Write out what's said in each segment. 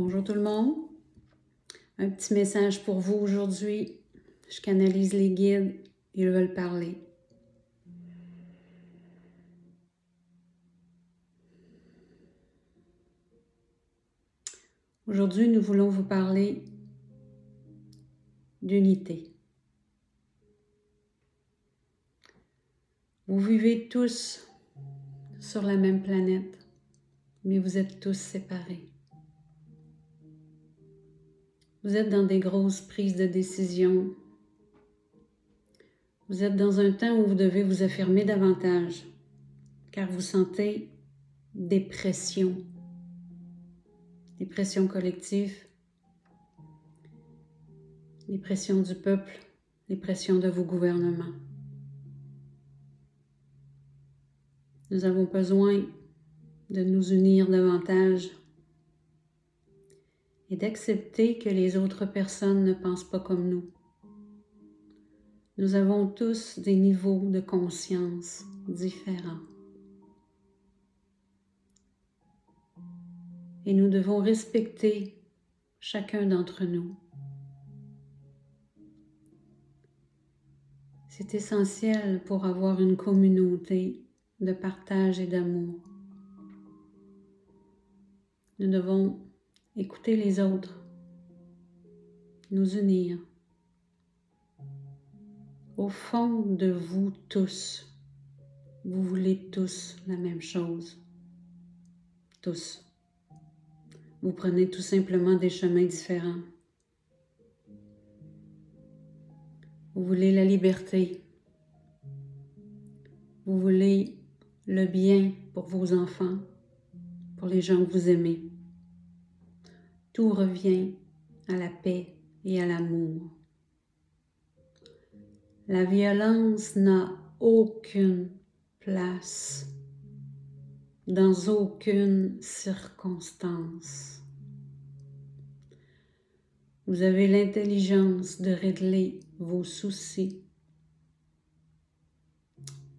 Bonjour tout le monde. Un petit message pour vous aujourd'hui. Je canalise les guides, ils veulent parler. Aujourd'hui, nous voulons vous parler d'unité. Vous vivez tous sur la même planète, mais vous êtes tous séparés. Vous êtes dans des grosses prises de décision. Vous êtes dans un temps où vous devez vous affirmer davantage, car vous sentez des pressions collectives, les pressions du peuple, les pressions de vos gouvernements. Nous avons besoin de nous unir davantage et d'accepter que les autres personnes ne pensent pas comme nous. Nous avons tous des niveaux de conscience différents. Et nous devons respecter chacun d'entre nous. C'est essentiel pour avoir une communauté de partage et d'amour. Nous devons écouter les autres, nous unir. Au fond de vous tous, vous voulez tous la même chose. Tous. Vous prenez tout simplement des chemins différents. Vous voulez la liberté. Vous voulez le bien pour vos enfants, pour les gens que vous aimez. Tout revient à la paix et à l'amour. La violence n'a aucune place dans aucune circonstance. Vous avez l'intelligence de régler vos soucis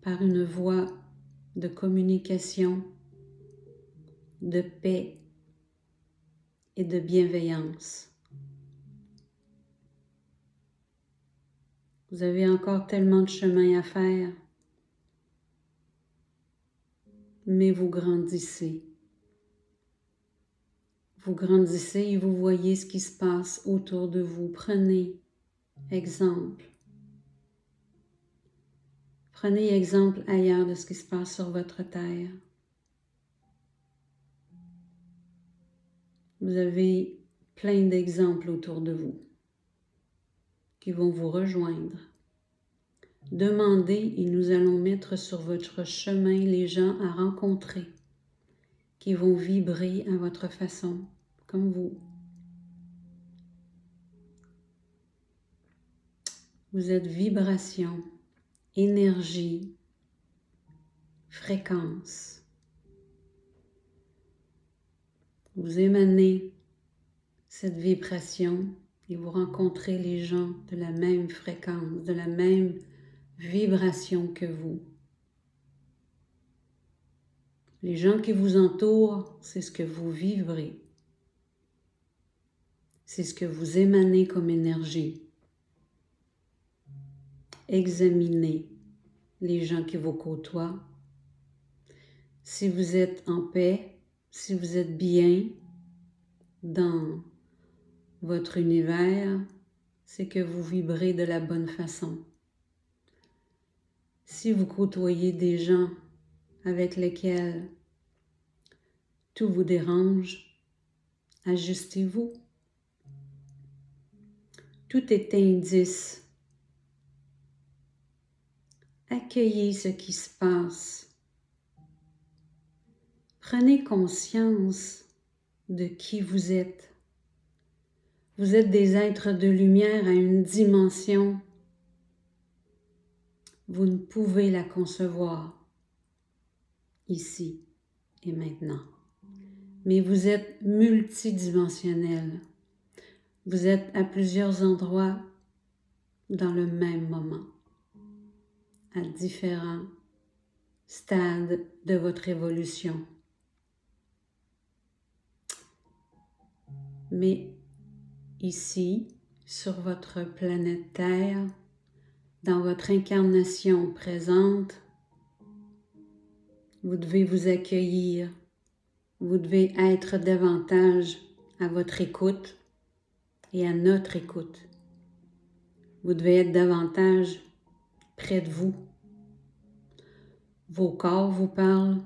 par une voie de communication, de paix et de bienveillance. Vous avez encore tellement de chemin à faire, mais vous grandissez. Vous grandissez et vous voyez ce qui se passe autour de vous. Prenez exemple. Prenez exemple ailleurs de ce qui se passe sur votre terre. Vous avez plein d'exemples autour de vous qui vont vous rejoindre. Demandez et nous allons mettre sur votre chemin les gens à rencontrer qui vont vibrer à votre façon, comme vous. Vous êtes vibration, énergie, fréquence. Vous émanez cette vibration et vous rencontrez les gens de la même fréquence, de la même vibration que vous. Les gens qui vous entourent, c'est ce que vous vibrez. C'est ce que vous émanez comme énergie. Examinez les gens qui vous côtoient. Si vous êtes en paix, si vous êtes bien dans votre univers, c'est que vous vibrez de la bonne façon. Si vous côtoyez des gens avec lesquels tout vous dérange, ajustez-vous. Tout est indice. Accueillez ce qui se passe. Prenez conscience de qui vous êtes. Vous êtes des êtres de lumière à une dimension. Vous ne pouvez la concevoir ici et maintenant. Mais vous êtes multidimensionnel. Vous êtes à plusieurs endroits dans le même moment, à différents stades de votre évolution. mais ici, sur votre planète Terre, dans votre incarnation présente, vous devez vous accueillir, vous devez être davantage à votre écoute et à notre écoute. Vous devez être davantage près de vous. Vos corps vous parlent,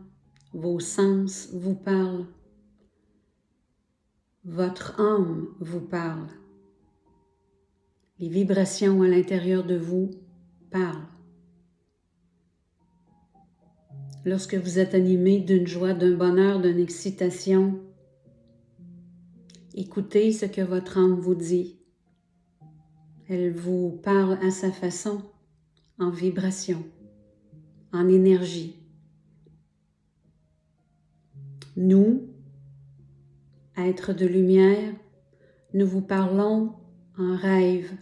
vos sens vous parlent, votre âme vous parle. Les vibrations à l'intérieur de vous parlent. Lorsque vous êtes animé d'une joie, d'un bonheur, d'une excitation, écoutez ce que votre âme vous dit. Elle vous parle à sa façon, en vibration, en énergie. Nous, êtres de lumière, nous vous parlons en rêve,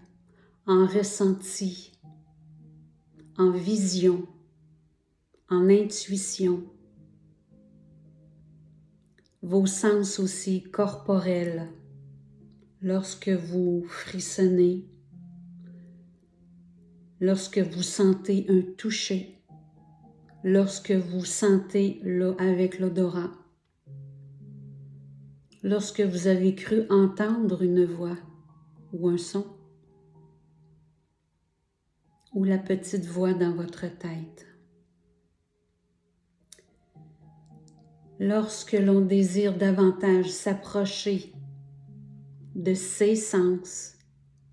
en ressenti, en vision, en intuition. Vos sens aussi corporels, lorsque vous frissonnez, lorsque vous sentez un toucher, lorsque vous sentez avec l'odorat, lorsque vous avez cru entendre une voix ou un son, ou la petite voix dans votre tête. Lorsque l'on désire davantage s'approcher de ces sens,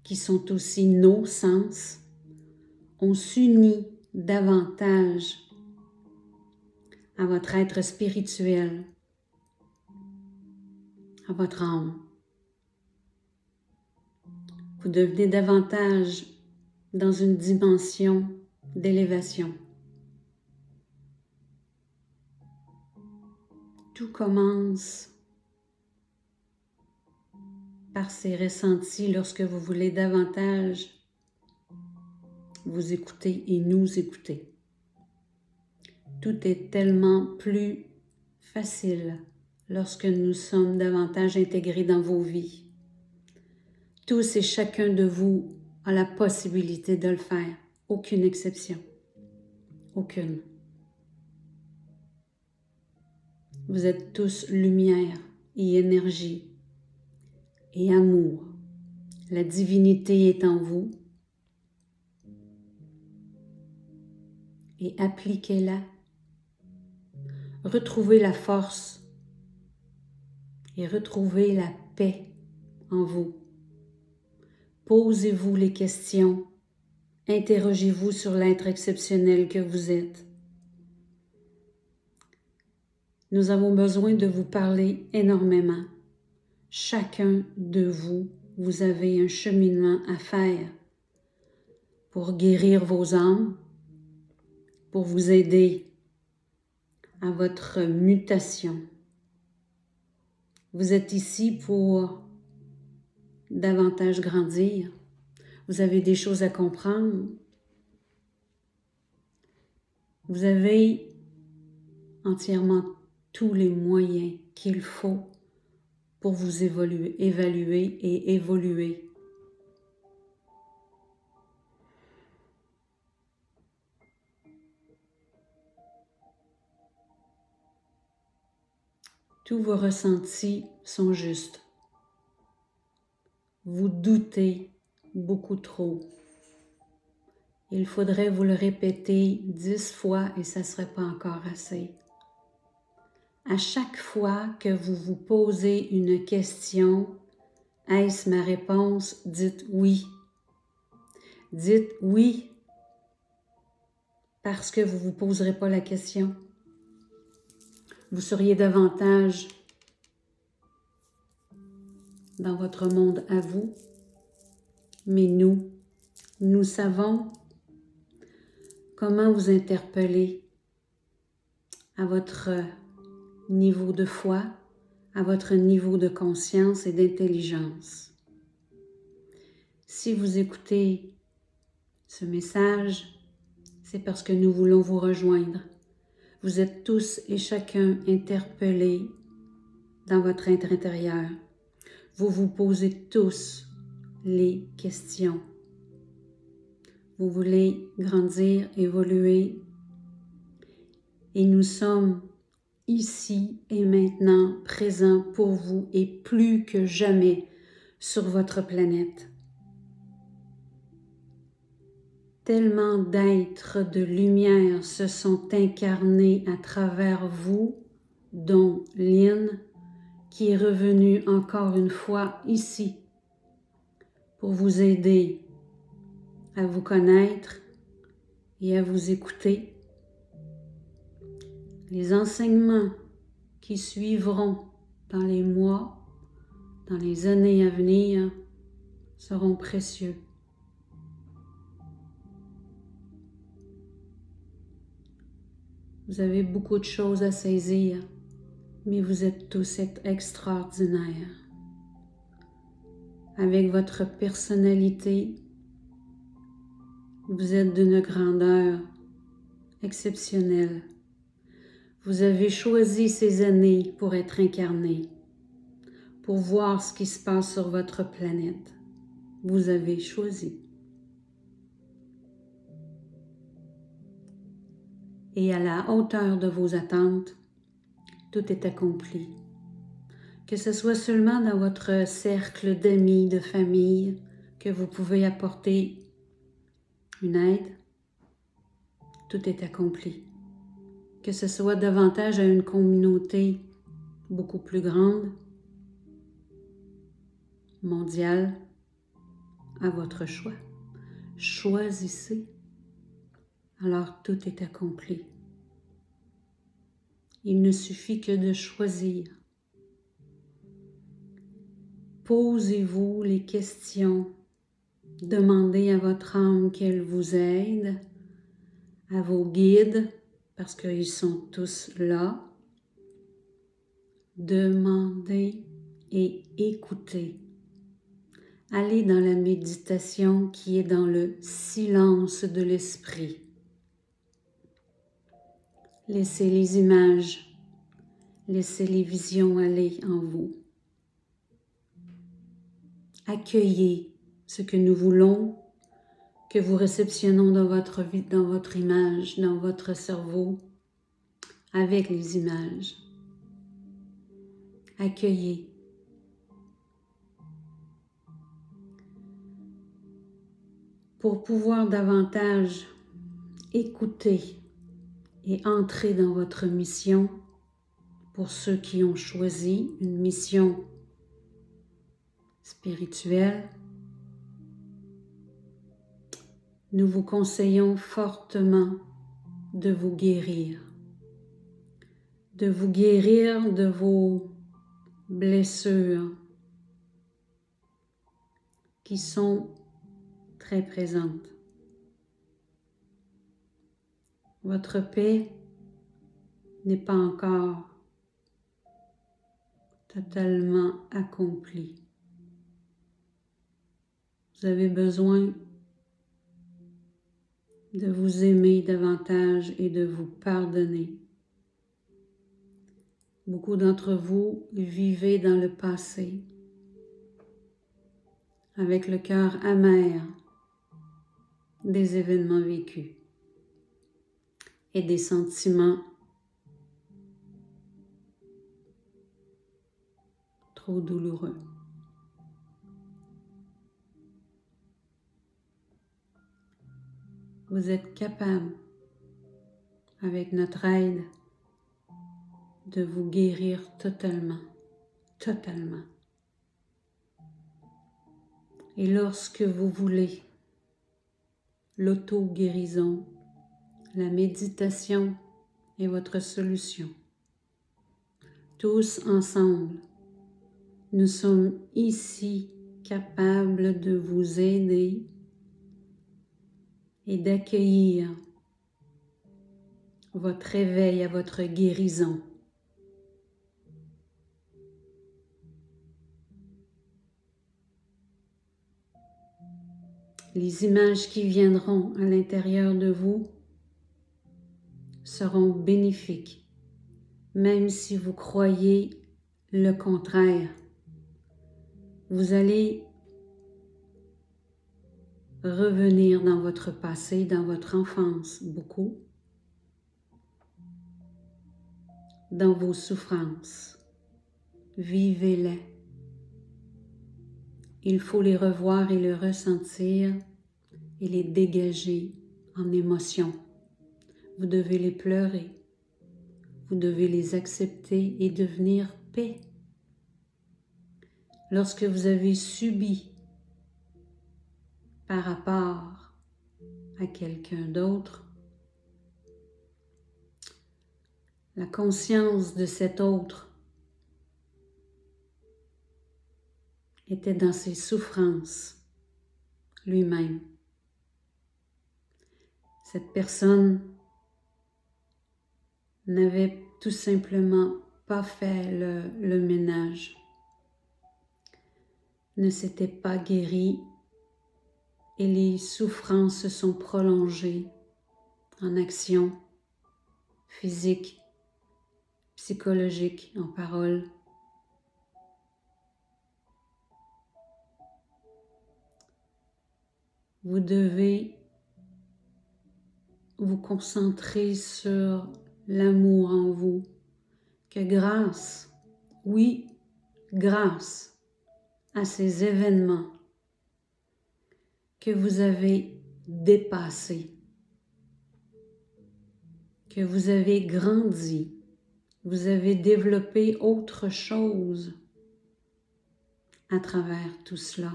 qui sont aussi nos sens, on s'unit davantage à votre être spirituel, à votre âme. Vous devenez davantage dans une dimension d'élévation. Tout commence par ces ressentis lorsque vous voulez davantage vous écouter et nous écouter. Tout est tellement plus facile lorsque nous sommes davantage intégrés dans vos vies. Tous et chacun de vous a la possibilité de le faire. Aucune exception. Aucune. Vous êtes tous lumière et énergie et amour. La divinité est en vous. Et appliquez-la. Retrouvez la force et retrouvez la paix en vous. Posez-vous les questions. Interrogez-vous sur l'être exceptionnel que vous êtes. Nous avons besoin de vous parler énormément. Chacun de vous, vous avez un cheminement à faire pour guérir vos âmes, pour vous aider à votre mutation. Vous êtes ici pour davantage grandir. Vous avez des choses à comprendre. Vous avez entièrement tous les moyens qu'il faut pour vous évaluer et évoluer. Tous vos ressentis sont justes. Vous doutez beaucoup trop. Il faudrait vous le répéter 10 fois et ça ne serait pas encore assez. À chaque fois que vous vous posez une question, est-ce ma réponse? Dites oui. Dites oui parce que vous ne vous poserez pas la question. Vous seriez davantage dans votre monde à vous, mais nous savons comment vous interpeller à votre niveau de foi, à votre niveau de conscience et d'intelligence. Si vous écoutez ce message, c'est parce que nous voulons vous rejoindre. Vous êtes tous et chacun interpellés dans votre être intérieur. vous vous posez tous les questions. Vous voulez grandir, évoluer, et nous sommes ici et maintenant présents pour vous et plus que jamais sur votre planète. Tellement d'êtres de lumière se sont incarnés à travers vous, dont Lynn, qui est revenue encore une fois ici pour vous aider à vous connaître et à vous écouter. Les enseignements qui suivront dans les mois, dans les années à venir, seront précieux. Vous avez beaucoup de choses à saisir, mais vous êtes tous extraordinaires. Avec votre personnalité, vous êtes d'une grandeur exceptionnelle. Vous avez choisi ces années pour être incarné, pour voir ce qui se passe sur votre planète. Vous avez choisi. Et à la hauteur de vos attentes, tout est accompli. Que ce soit seulement dans votre cercle d'amis, de famille, que vous pouvez apporter une aide, tout est accompli. Que ce soit davantage à une communauté beaucoup plus grande, mondiale, à votre choix. Choisissez, alors tout est accompli. Il ne suffit que de choisir. Posez-vous les questions, demandez à votre âme qu'elle vous aide, à vos guides, parce qu'ils sont tous là. Demandez et écoutez. Allez dans la méditation qui est dans le silence de l'esprit. Laissez les images, laissez les visions aller en vous. Accueillez ce que nous voulons que vous réceptionnons dans votre vie, dans votre image, dans votre cerveau, avec les images. Accueillez. Pour pouvoir davantage écouter et entrer dans votre mission, pour ceux qui ont choisi une mission spirituelle, nous vous conseillons fortement de vous guérir de vos blessures qui sont très présentes. Votre paix n'est pas encore totalement accomplie. Vous avez besoin de vous aimer davantage et de vous pardonner. Beaucoup d'entre vous vivez dans le passé, avec le cœur amer des événements vécus et des sentiments trop douloureux. Vous êtes capable, avec notre aide, de vous guérir totalement. Et lorsque vous voulez, l'auto-guérison, la méditation est votre solution. Tous ensemble, nous sommes ici capables de vous aider et d'accueillir votre réveil à votre guérison. Les images qui viendront à l'intérieur de vous seront bénéfiques, même si vous croyez le contraire. vous allez revenir dans votre passé, dans votre enfance, beaucoup, dans vos souffrances. Vivez-les. Il faut les revoir et les ressentir et les dégager en émotions. Vous devez les pleurer. Vous devez les accepter et devenir paix. Lorsque vous avez subi par rapport à quelqu'un d'autre, la conscience de cet autre était dans ses souffrances lui-même. Cette personne n'avait tout simplement pas fait le ménage, ne s'était pas guéri et les souffrances se sont prolongées en action physique, psychologique, en parole. Vous devez vous concentrer sur l'amour en vous, que grâce, oui, grâce à ces événements que vous avez dépassés, que vous avez grandi, vous avez développé autre chose à travers tout cela.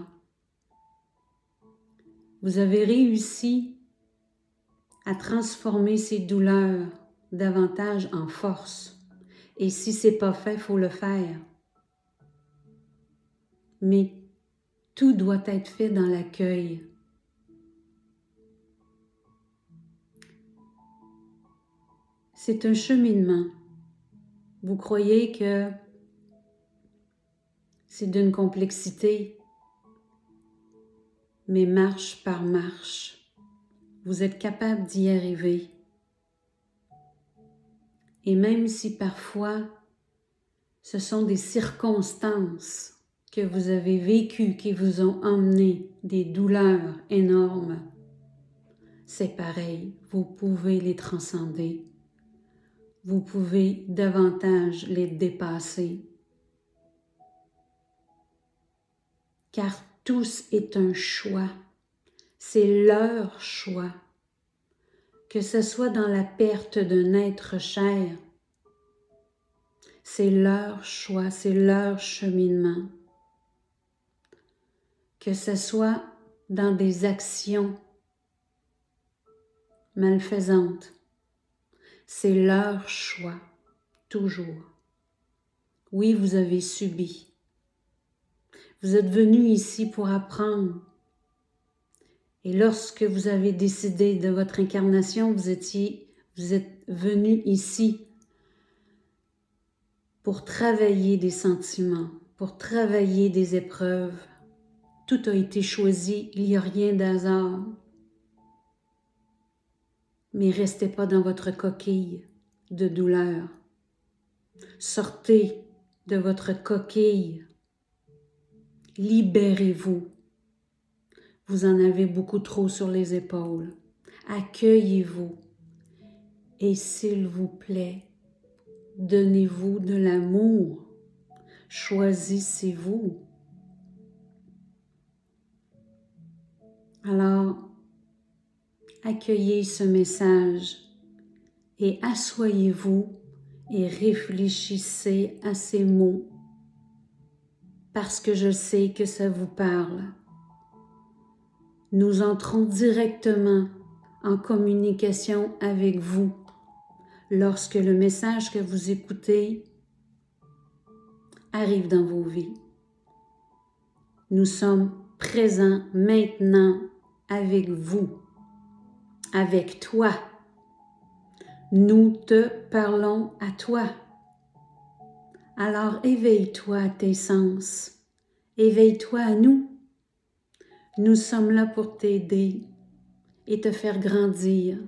Vous avez réussi à transformer ces douleurs davantage en force. Et si ce n'est pas fait, il faut le faire. Mais tout doit être fait dans l'accueil. C'est un cheminement. Vous croyez que c'est d'une complexité, mais marche par marche, vous êtes capable d'y arriver. Et même si parfois ce sont des circonstances que vous avez vécues qui vous ont emmené des douleurs énormes, c'est pareil, vous pouvez les transcender. Vous pouvez davantage les dépasser. Car tous est un choix. C'est leur choix. Que ce soit dans la perte d'un être cher, c'est leur choix, c'est leur cheminement. Que ce soit dans des actions malfaisantes, c'est leur choix, toujours. Oui, vous avez subi. Vous êtes venu ici pour apprendre. Et lorsque vous avez décidé de votre incarnation, vous êtes venu ici pour travailler des sentiments, pour travailler des épreuves. Tout a été choisi, il n'y a rien d'hasard. Mais restez pas dans votre coquille de douleur. Sortez de votre coquille. Libérez-vous. Vous en avez beaucoup trop sur les épaules. Accueillez-vous. Et s'il vous plaît, donnez-vous de l'amour. Choisissez-vous. Alors, accueillez ce message et asseyez-vous et réfléchissez à ces mots parce que je sais que ça vous parle. Nous entrons directement en communication avec vous lorsque le message que vous écoutez arrive dans vos vies. Nous sommes présents maintenant avec vous, avec toi. Nous te parlons à toi. Alors éveille-toi à tes sens, éveille-toi à nous. Nous sommes là pour t'aider et te faire grandir.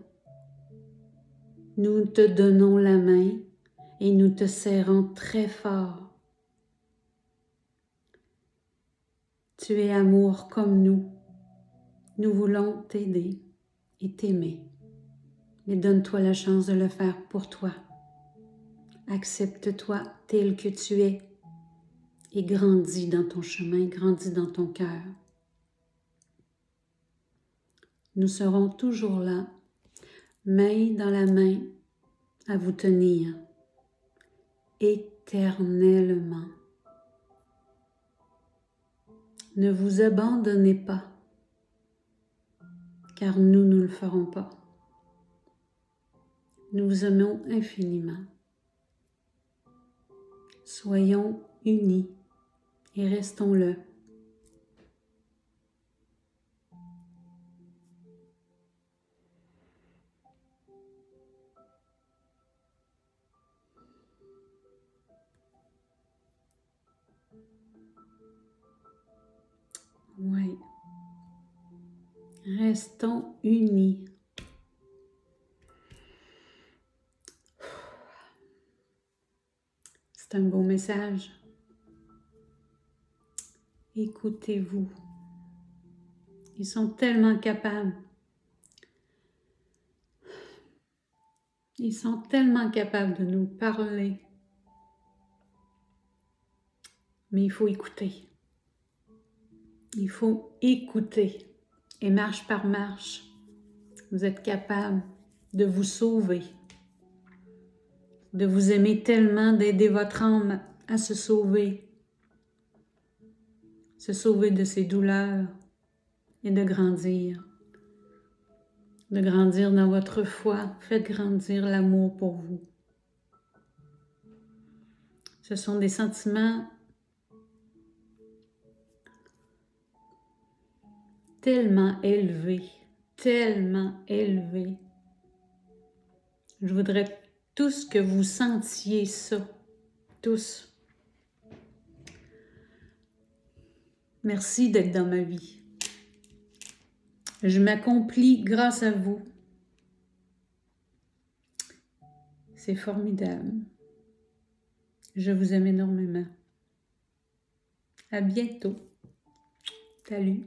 Nous te donnons la main et nous te serrons très fort. Tu es amour comme nous. Nous voulons t'aider et t'aimer. Mais donne-toi la chance de le faire pour toi. Accepte-toi tel que tu es et grandis dans ton chemin, grandis dans ton cœur. Nous serons toujours là, main dans la main, à vous tenir éternellement. Ne vous abandonnez pas, car nous ne le ferons pas. Nous vous aimons infiniment. Soyons unis et restons-le. Oui. Restons unis. C'est un beau message. Écoutez-vous. Ils sont tellement capables. Ils sont tellement capables de nous parler. Mais il faut écouter. Il faut écouter. Et marche par marche, vous êtes capable de vous sauver. De vous aimer tellement, d'aider votre âme à se sauver. Se sauver de ses douleurs et de grandir. De grandir dans votre foi. Faites grandir l'amour pour vous. Ce sont des sentiments tellement élevés, tellement élevés. Je voudrais tous que vous sentiez ça, tous. Merci d'être dans ma vie. Je m'accomplis grâce à vous. C'est formidable. Je vous aime énormément. À bientôt. Salut.